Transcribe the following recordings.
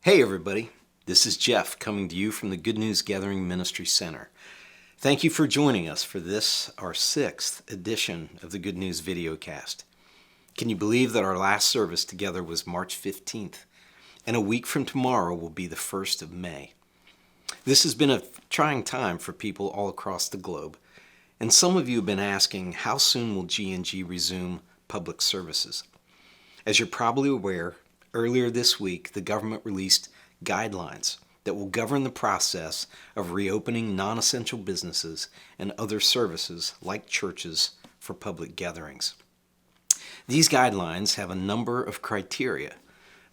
Hey everybody, this is Jeff coming to you from the Good News Gathering Ministry Center. Thank you for joining us for this, our 6th edition of the Good News Videocast. Can you believe that our last service together was March 15th, and a week from tomorrow will be the 1st of May. This has been a trying time for people all across the globe, and some of you have been asking, how soon will G&G resume public services? As you're probably aware, earlier this week, the government released guidelines that will govern the process of reopening non-essential businesses and other services like churches for public gatherings. These guidelines have a number of criteria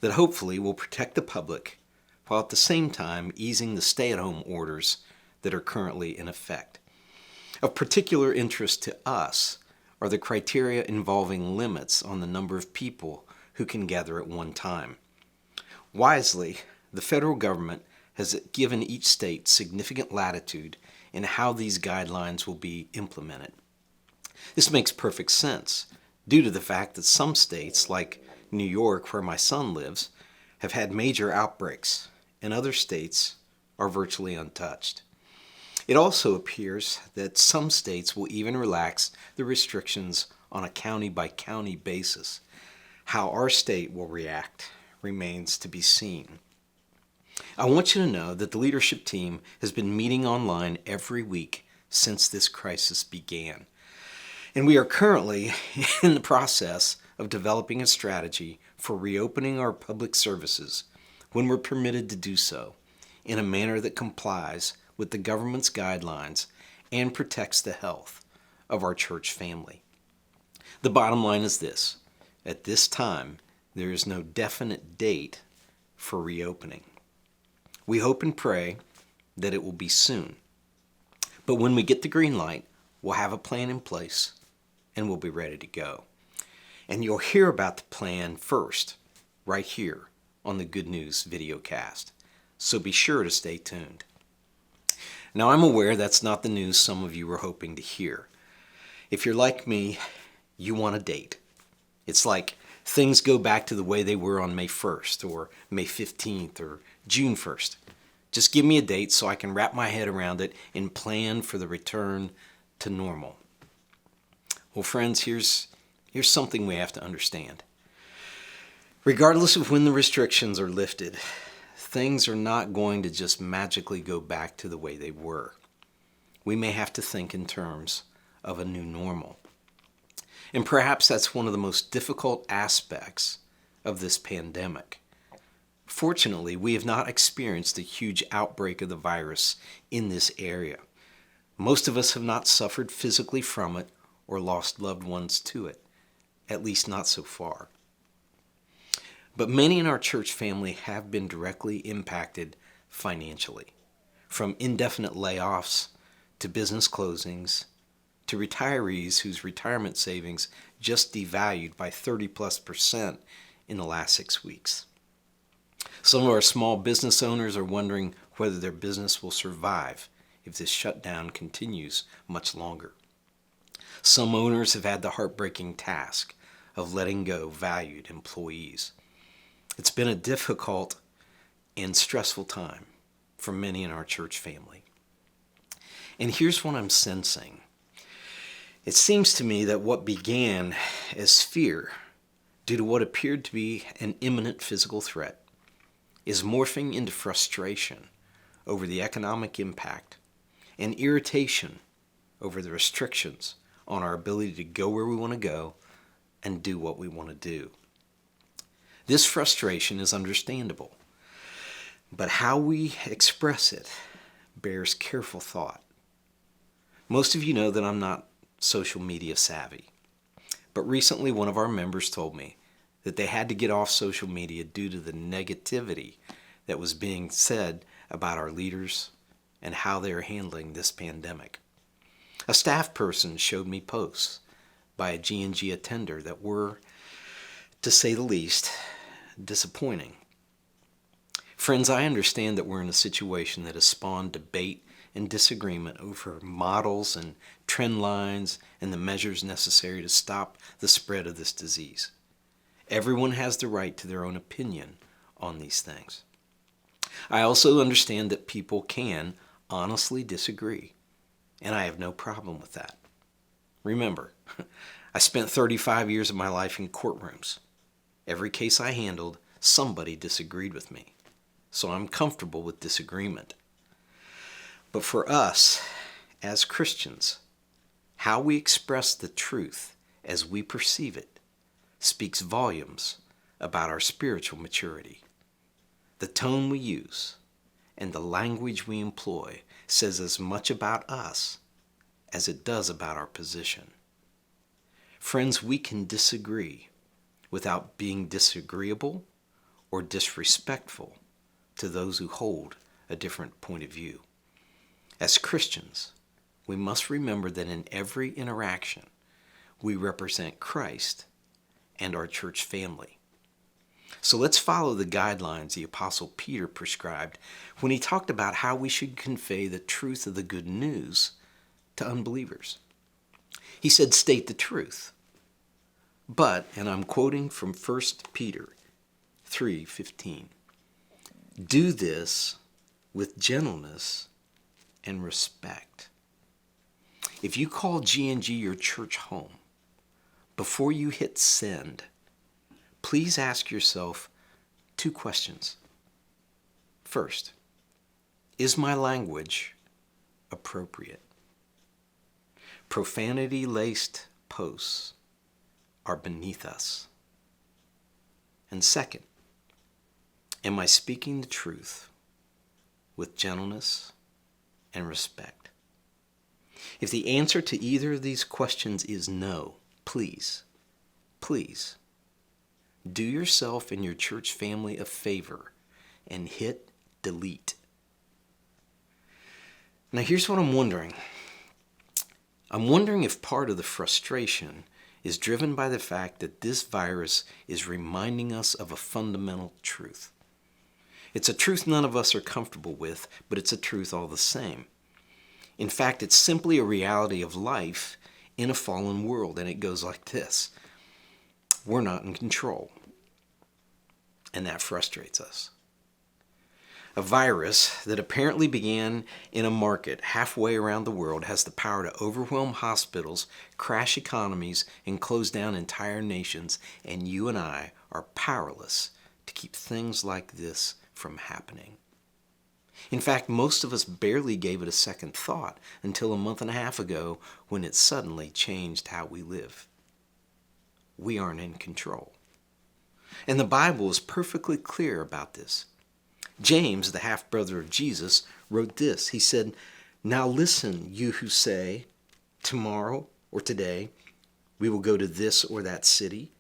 that hopefully will protect the public while at the same time easing the stay-at-home orders that are currently in effect. Of particular interest to us are the criteria involving limits on the number of people who can gather at one time. Wisely, the federal government has given each state significant latitude in how these guidelines will be implemented. This makes perfect sense due to the fact that some states, like New York, where my son lives, have had major outbreaks, and other states are virtually untouched. It also appears that some states will even relax the restrictions on a county-by-county basis. How our state will react remains to be seen. I want you to know that the leadership team has been meeting online every week since this crisis began. And we are currently in the process of developing a strategy for reopening our public services when we're permitted to do so in a manner that complies with the government's guidelines and protects the health of our church family. The bottom line is this. At this time, there is no definite date for reopening. We hope and pray that it will be soon. But when we get the green light, we'll have a plan in place and we'll be ready to go. And you'll hear about the plan first, right here on the Good News Videocast. So be sure to stay tuned. Now, I'm aware that's not the news some of you were hoping to hear. If you're like me, you want a date. It's like things go back to the way they were on May 1st or May 15th or June 1st. Just give me a date so I can wrap my head around it and plan for the return to normal. Well, friends, here's something we have to understand. Regardless of when the restrictions are lifted, things are not going to just magically go back to the way they were. We may have to think in terms of a new normal. And perhaps that's one of the most difficult aspects of this pandemic. Fortunately, we have not experienced a huge outbreak of the virus in this area. Most of us have not suffered physically from it or lost loved ones to it, at least not so far. But many in our church family have been directly impacted financially, from indefinite layoffs to business closings, to retirees whose retirement savings just devalued by 30+% in the last 6 weeks. Some of our small business owners are wondering whether their business will survive if this shutdown continues much longer. Some owners have had the heartbreaking task of letting go valued employees. It's been a difficult and stressful time for many in our church family. And here's what I'm sensing. It seems to me that what began as fear due to what appeared to be an imminent physical threat is morphing into frustration over the economic impact and irritation over the restrictions on our ability to go where we want to go and do what we want to do. This frustration is understandable, but how we express it bears careful thought. Most of you know that I'm not social media savvy. But recently one of our members told me that they had to get off social media due to the negativity that was being said about our leaders and how they are handling this pandemic. A staff person showed me posts by a G&G attender that were, to say the least, disappointing. Friends, I understand that we're in a situation that has spawned debate and disagreement over models and trend lines and the measures necessary to stop the spread of this disease. Everyone has the right to their own opinion on these things. I also understand that people can honestly disagree, and I have no problem with that. Remember, I spent 35 years of my life in courtrooms. Every case I handled, somebody disagreed with me. So I'm comfortable with disagreement. But for us, as Christians, how we express the truth as we perceive it speaks volumes about our spiritual maturity. The tone we use and the language we employ says as much about us as it does about our position. Friends, we can disagree without being disagreeable or disrespectful to those who hold a different point of view. As Christians, we must remember that in every interaction, we represent Christ and our church family. So let's follow the guidelines the Apostle Peter prescribed when he talked about how we should convey the truth of the good news to unbelievers. He said, state the truth. But, and I'm quoting from 1 Peter 3:15, do this with gentleness and respect. If you call G&G your church home, before you hit send, please ask yourself 2 questions. First, is my language appropriate? Profanity-laced posts are beneath us. And second, am I speaking the truth with gentleness and respect? If the answer to either of these questions is no, please do yourself and your church family a favor and hit delete. Now here's what I'm wondering. I'm wondering if part of the frustration is driven by the fact that this virus is reminding us of a fundamental truth. It's a truth none of us are comfortable with, but it's a truth all the same. In fact, it's simply a reality of life in a fallen world, and it goes like this. We're not in control, and that frustrates us. A virus that apparently began in a market halfway around the world has the power to overwhelm hospitals, crash economies, and close down entire nations, and you and I are powerless to keep things like this from happening. In fact, most of us barely gave it a second thought until a month and a half ago when it suddenly changed how we live. We aren't in control. And the Bible is perfectly clear about this. James, the half-brother of Jesus, wrote this. He said, now listen, you who say, tomorrow or today, we will go to this or that city,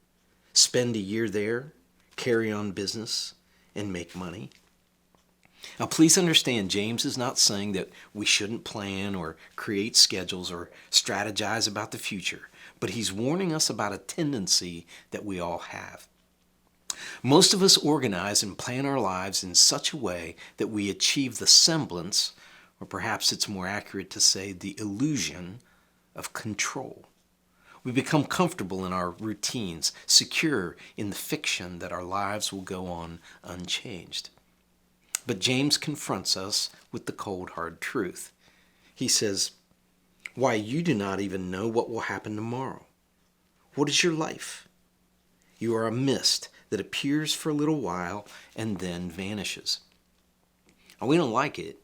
spend a year there, carry on business, and make money. Now please understand, James is not saying that we shouldn't plan or create schedules or strategize about the future, but he's warning us about a tendency that we all have. Most of us organize and plan our lives in such a way that we achieve the semblance, or perhaps it's more accurate to say the illusion, of control. We become comfortable in our routines, secure in the fiction that our lives will go on unchanged. But James confronts us with the cold, hard truth. He says, why, you do not even know what will happen tomorrow. What is your life? You are a mist that appears for a little while and then vanishes. Now, we don't like it,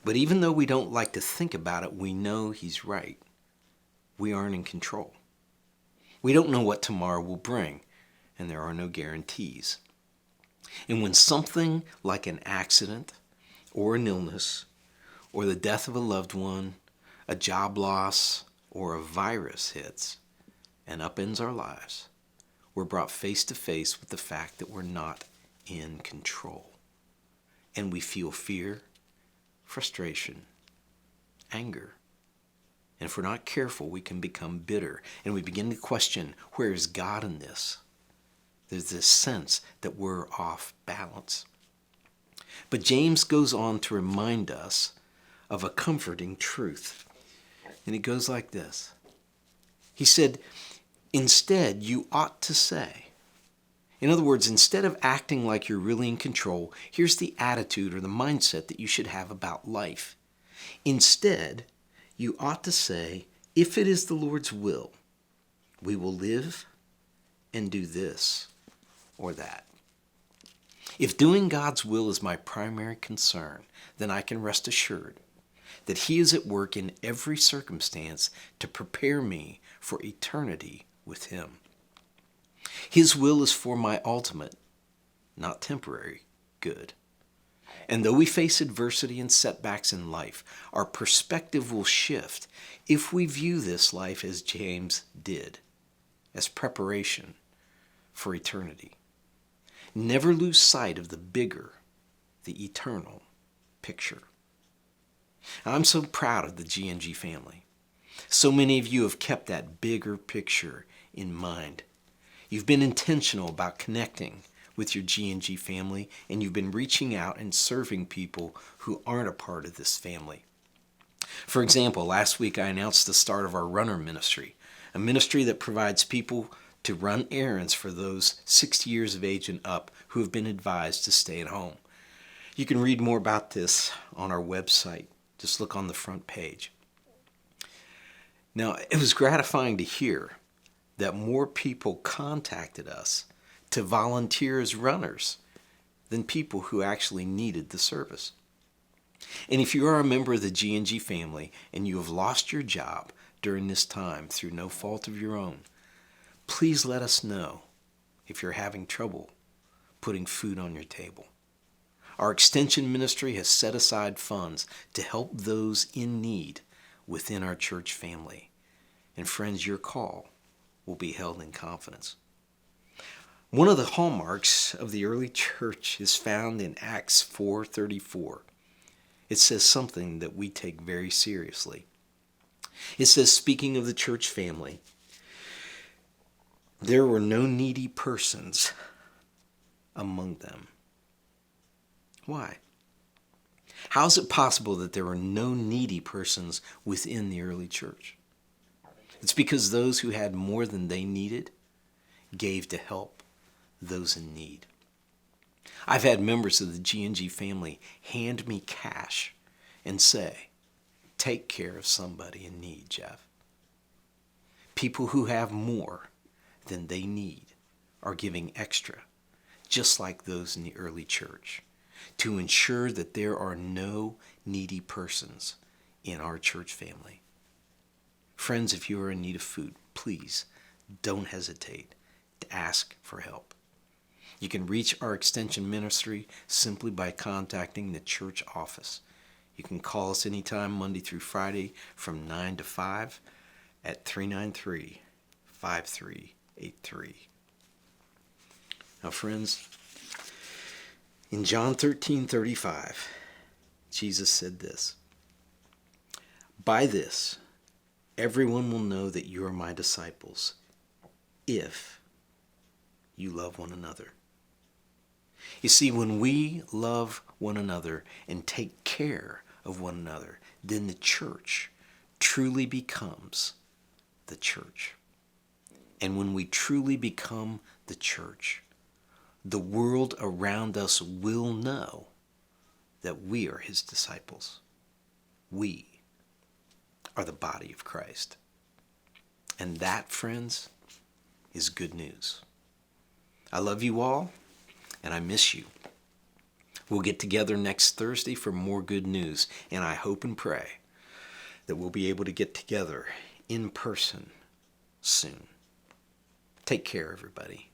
but even though we don't like to think about it, we know he's right. We aren't in control. We don't know what tomorrow will bring, and there are no guarantees. And when something like an accident or an illness or the death of a loved one, a job loss, or a virus hits and upends our lives, we're brought face to face with the fact that we're not in control. And we feel fear, frustration, anger. And if we're not careful, we can become bitter. And we begin to question, where is God in this? There's this sense that we're off balance. But James goes on to remind us of a comforting truth. And it goes like this. He said, instead, you ought to say. In other words, instead of acting like you're really in control, here's the attitude or the mindset that you should have about life. Instead, you ought to say, if it is the Lord's will, we will live and do this or that. If doing God's will is my primary concern, then I can rest assured that He is at work in every circumstance to prepare me for eternity with Him. His will is for my ultimate, not temporary, good. And though we face adversity and setbacks in life, our perspective will shift if we view this life as James did, as preparation for eternity. Never lose sight of the bigger, the eternal picture. I'm so proud of the G&G family. So many of you have kept that bigger picture in mind. You've been intentional about connecting with your G&G family, and you've been reaching out and serving people who aren't a part of this family. For example, last week I announced the start of our runner ministry, a ministry that provides people to run errands for those 60 years of age and up who have been advised to stay at home. You can read more about this on our website. Just look on the front page. Now, it was gratifying to hear that more people contacted us to volunteer as runners than people who actually needed the service. And if you are a member of the G&G family and you have lost your job during this time through no fault of your own, please let us know if you're having trouble putting food on your table. Our extension ministry has set aside funds to help those in need within our church family. And friends, your call will be held in confidence. One of the hallmarks of the early church is found in Acts 4:34. It says something that we take very seriously. It says, speaking of the church family, there were no needy persons among them. Why? How is it possible that there were no needy persons within the early church? It's because those who had more than they needed gave to help those in need. I've had members of the G&G family hand me cash and say, take care of somebody in need, Jeff. People who have more than they need are giving extra, just like those in the early church, to ensure that there are no needy persons in our church family. Friends, if you are in need of food, please don't hesitate to ask for help. You can reach our extension ministry simply by contacting the church office. You can call us anytime Monday through Friday from 9 to 5 at 393-5383. Now, friends, in John 13:35, Jesus said this, by this, everyone will know that you are my disciples if you love one another. You see, when we love one another and take care of one another, then the church truly becomes the church. And when we truly become the church, the world around us will know that we are His disciples. We are the body of Christ. And that, friends, is good news. I love you all, and I miss you. We'll get together next Thursday for more good news, and I hope and pray that we'll be able to get together in person soon. Take care, everybody.